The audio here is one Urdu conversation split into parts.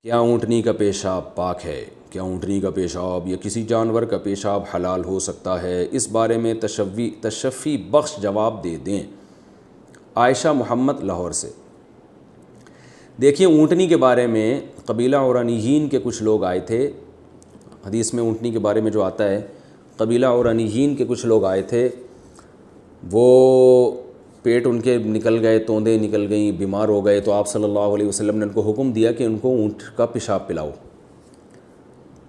کیا اونٹنی کا پیشاب پاک ہے؟ کیا اونٹنی کا پیشاب یا کسی جانور کا پیشاب حلال ہو سکتا ہے؟ اس بارے میں تشفی بخش جواب دے دیں۔ عائشہ محمد لاہور سے۔ دیکھیے، اونٹنی کے بارے میں قبیلہ اورانیین کے کچھ لوگ آئے تھے۔ حدیث میں اونٹنی کے بارے میں جو آتا ہے، قبیلہ اورانیین کے کچھ لوگ آئے تھے، وہ پیٹ ان کے نکل گئے، توندیں نکل گئیں، بیمار ہو گئے، تو آپ صلی اللہ علیہ وسلم نے ان کو حکم دیا کہ ان کو اونٹ کا پیشاب پلاؤ۔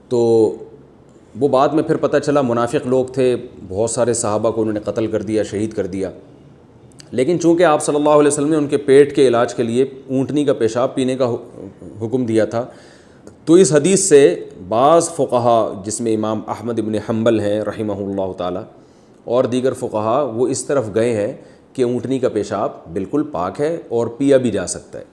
تو وہ بعد میں پھر پتہ چلا منافق لوگ تھے، بہت سارے صحابہ کو انہوں نے قتل کر دیا، شہید کر دیا۔ لیکن چونکہ آپ صلی اللہ علیہ وسلم نے ان کے پیٹ کے علاج کے لیے اونٹنی کا پیشاب پینے کا حکم دیا تھا، تو اس حدیث سے بعض فقہا، جس میں امام احمد بن حنبل ہیں رحمہ اللہ تعالی، اور دیگر فقہا، وہ اس طرف گئے ہیں کہ اونٹنی کا پیشاب بالکل پاک ہے اور پیا بھی جا سکتا ہے۔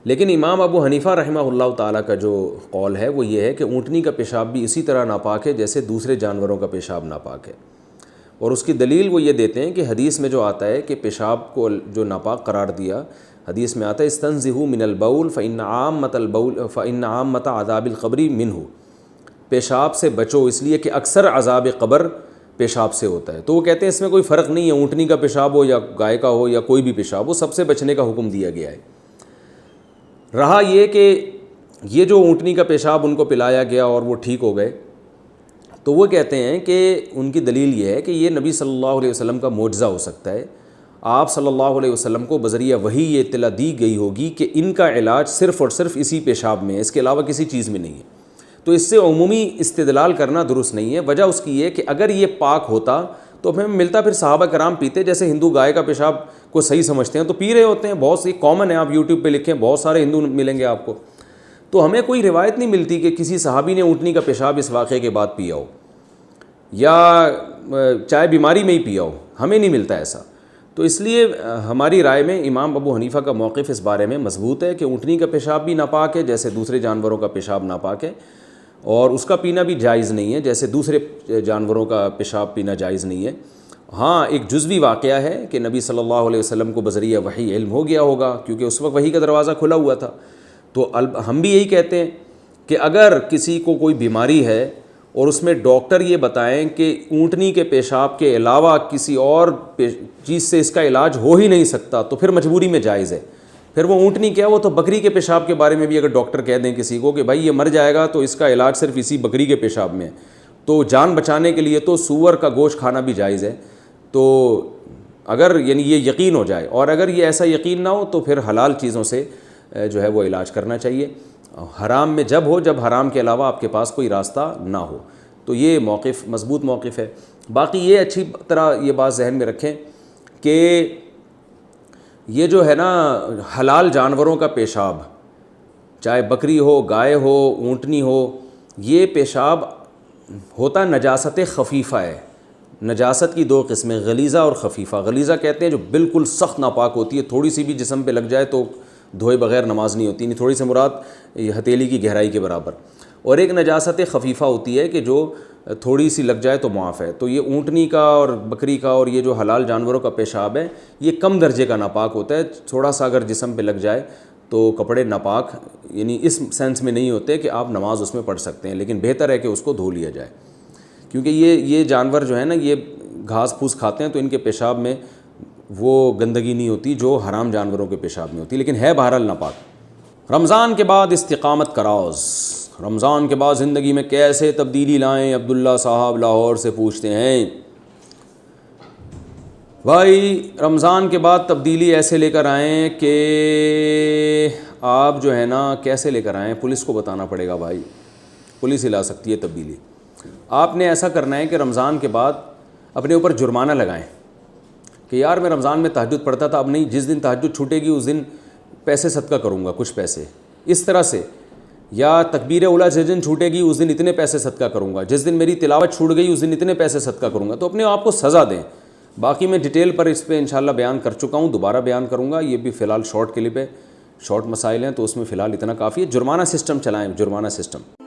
لیکن امام ابو حنیفہ رحمہ اللہ تعالیٰ کا جو قول ہے وہ یہ ہے کہ اونٹنی کا پیشاب بھی اسی طرح ناپاک ہے جیسے دوسرے جانوروں کا پیشاب ناپاک ہے، اور اس کی دلیل وہ یہ دیتے ہیں کہ حدیث میں جو آتا ہے کہ پیشاب کو جو ناپاک قرار دیا، حدیث میں آتا ہے استنزہوا من البول فإن عامۃ عذاب القبر منہ، پیشاب سے بچو اس لیے کہ اکثر عذاب قبر پیشاب سے ہوتا ہے۔ تو وہ کہتے ہیں اس میں کوئی فرق نہیں ہے، اونٹنی کا پیشاب ہو یا گائے کا ہو یا کوئی بھی پیشاب ہو، سب سے بچنے کا حکم دیا گیا ہے۔ رہا یہ کہ یہ جو اونٹنی کا پیشاب ان کو پلایا گیا اور وہ ٹھیک ہو گئے، تو وہ کہتے ہیں کہ ان کی دلیل یہ ہے کہ یہ نبی صلی اللہ علیہ وسلم کا معجزہ ہو سکتا ہے۔ آپ صلی اللہ علیہ وسلم کو بذریعہ وحی یہ اطلاع دی گئی ہوگی کہ ان کا علاج صرف اور صرف اسی پیشاب میں ہے، اس کے علاوہ کسی چیز میں نہیں ہے۔ تو اس سے عمومی استدلال کرنا درست نہیں ہے۔ وجہ اس کی یہ کہ اگر یہ پاک ہوتا تو ہمیں ملتا پھر صحابہ کرام پیتے، جیسے ہندو گائے کا پیشاب کو صحیح سمجھتے ہیں تو پی رہے ہوتے ہیں، بہت سی کامن ہے، آپ یوٹیوب پہ لکھیں بہت سارے ہندو ملیں گے آپ کو۔ تو ہمیں کوئی روایت نہیں ملتی کہ کسی صحابی نے اونٹنی کا پیشاب اس واقعے کے بعد پیا ہو، یا چاہے بیماری میں ہی پیا ہو، ہمیں نہیں ملتا ایسا۔ تو اس لیے ہماری رائے میں امام ابو حنیفہ کا موقف اس بارے میں مضبوط ہے کہ اونٹنی کا پیشاب بھی ناپاک ہے جیسے دوسرے جانوروں کا پیشاب ناپاک ہے، اور اس کا پینا بھی جائز نہیں ہے جیسے دوسرے جانوروں کا پیشاب پینا جائز نہیں ہے۔ ہاں، ایک جزوی واقعہ ہے کہ نبی صلی اللہ علیہ وسلم کو بذریعہ وحی علم ہو گیا ہوگا، کیونکہ اس وقت وحی کا دروازہ کھلا ہوا تھا۔ تو ہم بھی یہی کہتے ہیں کہ اگر کسی کو کوئی بیماری ہے اور اس میں ڈاکٹر یہ بتائیں کہ اونٹنی کے پیشاب کے علاوہ کسی اور چیز سے اس کا علاج ہو ہی نہیں سکتا، تو پھر مجبوری میں جائز ہے۔ پھر وہ اونٹنی کیا، وہ تو بکری کے پیشاب کے بارے میں بھی اگر ڈاکٹر کہہ دیں کسی کو کہ بھائی یہ مر جائے گا تو اس کا علاج صرف اسی بکری کے پیشاب میں ہے، تو جان بچانے کے لیے تو سور کا گوشت کھانا بھی جائز ہے۔ تو اگر یعنی یہ یقین ہو جائے، اور اگر یہ ایسا یقین نہ ہو تو پھر حلال چیزوں سے جو ہے وہ علاج کرنا چاہیے، حرام میں جب ہو، جب حرام کے علاوہ آپ کے پاس کوئی راستہ نہ ہو۔ تو یہ موقف مضبوط موقف ہے۔ باقی یہ اچھی طرح یہ بات ذہن میں رکھیں کہ یہ جو ہے نا حلال جانوروں کا پیشاب، چاہے بکری ہو، گائے ہو، اونٹنی ہو، یہ پیشاب ہوتا نجاست خفیفہ ہے۔ نجاست کی دو قسمیں، غلیظہ اور خفیفہ۔ غلیظہ کہتے ہیں جو بالکل سخت ناپاک ہوتی ہے، تھوڑی سی بھی جسم پہ لگ جائے تو دھوئے بغیر نماز نہیں ہوتی، تھوڑی سی مراد ہتھیلی کی گہرائی کے برابر۔ اور ایک نجاست خفیفہ ہوتی ہے کہ جو تھوڑی سی لگ جائے تو معاف ہے۔ تو یہ اونٹنی کا اور بکری کا اور یہ جو حلال جانوروں کا پیشاب ہے، یہ کم درجے کا ناپاک ہوتا ہے۔ تھوڑا سا اگر جسم پہ لگ جائے تو کپڑے ناپاک، یعنی اس سینس میں نہیں ہوتے کہ آپ نماز اس میں پڑھ سکتے ہیں، لیکن بہتر ہے کہ اس کو دھو لیا جائے، کیونکہ یہ جانور جو ہے نا یہ گھاس پھوس کھاتے ہیں، تو ان کے پیشاب میں وہ گندگی نہیں ہوتی جو حرام جانوروں کے پیشاب میں ہوتی، لیکن ہے بہرحال ناپاک۔ رمضان کے بعد استقامت کا راز۔ رمضان کے بعد زندگی میں کیسے تبدیلی لائیں؟ عبداللہ صاحب لاہور سے پوچھتے ہیں۔ بھائی، رمضان کے بعد تبدیلی ایسے لے کر آئیں کہ آپ جو ہے نا کیسے لے کر آئیں، پولیس کو بتانا پڑے گا بھائی، پولیس ہی لا سکتی ہے تبدیلی۔ آپ نے ایسا کرنا ہے کہ رمضان کے بعد اپنے اوپر جرمانہ لگائیں کہ یار میں رمضان میں تہجد پڑھتا تھا، اب نہیں، جس دن تہجد چھوٹے گی اس دن پیسے صدقہ کروں گا، کچھ پیسے اس طرح سے، یا تکبیر اولیٰ جس دن چھوٹے گی اس دن اتنے پیسے صدقہ کروں گا، جس دن میری تلاوت چھوٹ گئی اس دن اتنے پیسے صدقہ کروں گا۔ تو اپنے آپ کو سزا دیں۔ باقی میں ڈیٹیل پر اس پہ انشاءاللہ بیان کر چکا ہوں، دوبارہ بیان کروں گا، یہ بھی فی الحال شارٹ کلپ ہے، شارٹ مسائل ہیں، تو اس میں فی الحال اتنا کافی ہے۔ جرمانہ سسٹم چلائیں، جرمانہ سسٹم۔